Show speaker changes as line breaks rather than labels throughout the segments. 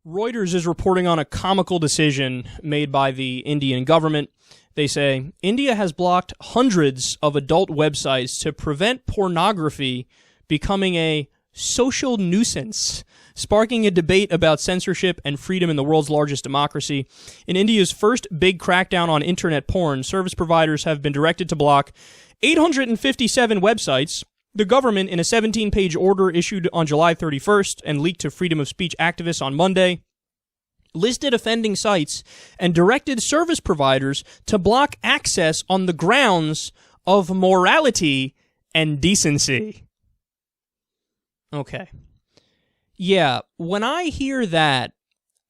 Reuters is reporting on a comical decision made by the Indian government. They say, India has blocked hundreds of adult websites to prevent pornography becoming a social nuisance, sparking a debate about censorship and freedom in the world's largest democracy. In India's first big crackdown on internet porn, service providers have been directed to block 857 websites. The government, in a 17-page order issued on July 31st and leaked to freedom of speech activists on Monday, listed offending sites and directed service providers to block access on the grounds of morality and decency. Okay. Yeah, when I hear that,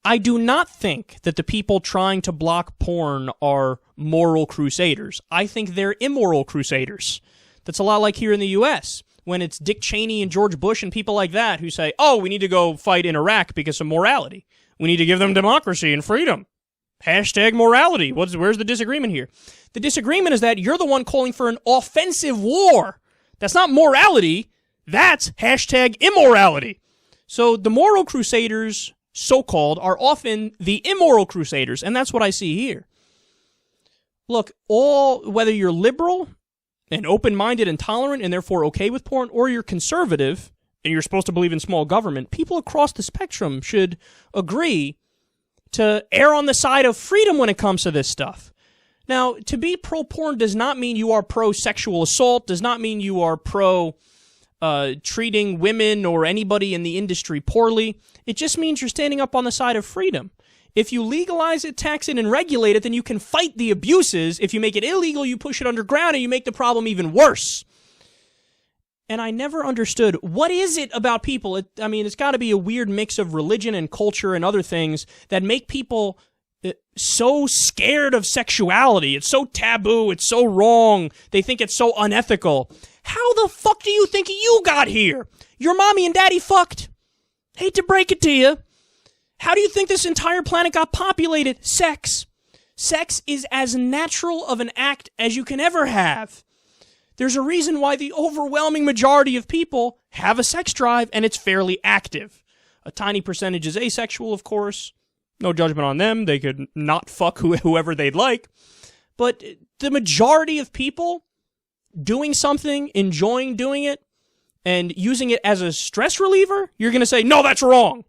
I do not think that the people trying to block porn are moral crusaders. I think they're immoral crusaders. That's a lot like here in the U.S., when it's Dick Cheney and George Bush and people like that who say, oh, we need to go fight in Iraq because of morality. We need to give them democracy and freedom. Hashtag morality. Where's the disagreement here? The disagreement is that you're the one calling for an offensive war. That's not morality. That's hashtag immorality. So the moral crusaders, so-called, are often the immoral crusaders, and that's what I see here. Look, whether you're liberal and open-minded and tolerant and therefore okay with porn, or you're conservative and you're supposed to believe in small government, people across the spectrum should agree to err on the side of freedom when it comes to this stuff. Now, to be pro-porn does not mean you are pro-sexual assault, does not mean you are treating women or anybody in the industry poorly. It just means you're standing up on the side of freedom. If you legalize it, tax it, and regulate it, then you can fight the abuses. If you make it illegal, you push it underground and you make the problem even worse. And I never understood, what is it about people? It's got to be a weird mix of religion and culture and other things that make people so scared of sexuality. It's so taboo. It's so wrong. They think it's so unethical. How the fuck do you think you got here? Your mommy and daddy fucked. Hate to break it to you. How do you think this entire planet got populated? Sex. Sex is as natural of an act as you can ever have. There's a reason why the overwhelming majority of people have a sex drive, and it's fairly active. A tiny percentage is asexual, of course. No judgment on them. They could not fuck whoever they'd like. But the majority of people doing something, enjoying doing it, and using it as a stress reliever, you're going to say, no, that's wrong.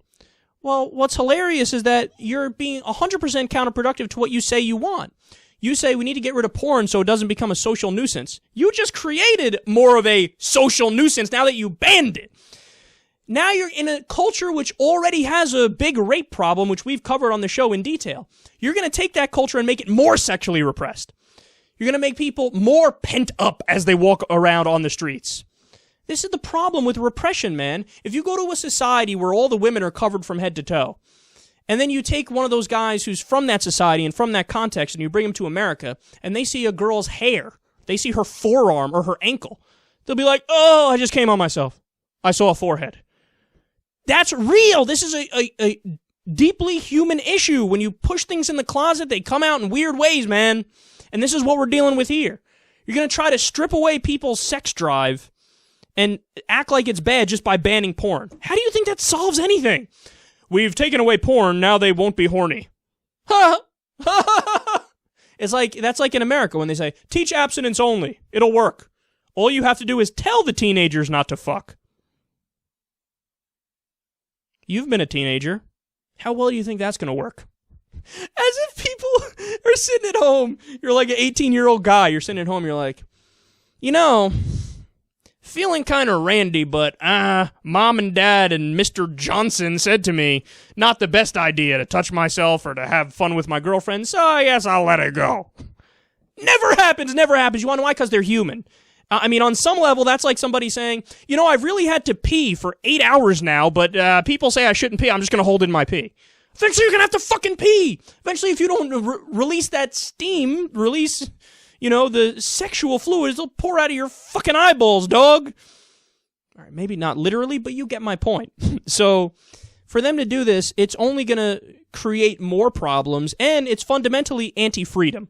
Well, what's hilarious is that you're being 100% counterproductive to what you say you want. You say we need to get rid of porn so it doesn't become a social nuisance. You just created more of a social nuisance now that you banned it. Now you're in a culture which already has a big rape problem, which we've covered on the show in detail. You're going to take that culture and make it more sexually repressed. You're going to make people more pent up as they walk around on the streets. This is the problem with repression, man. If you go to a society where all the women are covered from head to toe, and then you take one of those guys who's from that society and from that context, and you bring him to America, and they see a girl's hair, they see her forearm or her ankle, they'll be like, oh, I just came on myself. I saw a forehead. That's real. This is a deeply human issue. When you push things in the closet, they come out in weird ways, man. And this is what we're dealing with here. You're going to try to strip away people's sex drive and act like it's bad just by banning porn. How do you think that solves anything? We've taken away porn, now they won't be horny. It's like, that's like in America when they say, teach abstinence only. It'll work. All you have to do is tell the teenagers not to fuck. You've been a teenager. How well do you think that's going to work? As if people are sitting at home. You're like an 18-year-old guy. You're sitting at home. You're like, feeling kind of randy, but Mom and Dad and Mr. Johnson said to me, not the best idea to touch myself or to have fun with my girlfriend, so I guess I'll let it go. Never happens, never happens. You want to know why? Because they're human. On some level, that's like somebody saying, I've really had to pee for 8 hours now, but people say I shouldn't pee, I'm just going to hold in my pee. Eventually, you're going to have to fucking pee. Eventually, if you don't release that steam, the sexual fluids, they'll pour out of your fucking eyeballs, dog. All right, maybe not literally, but you get my point. So, for them to do this, it's only going to create more problems, and it's fundamentally anti-freedom.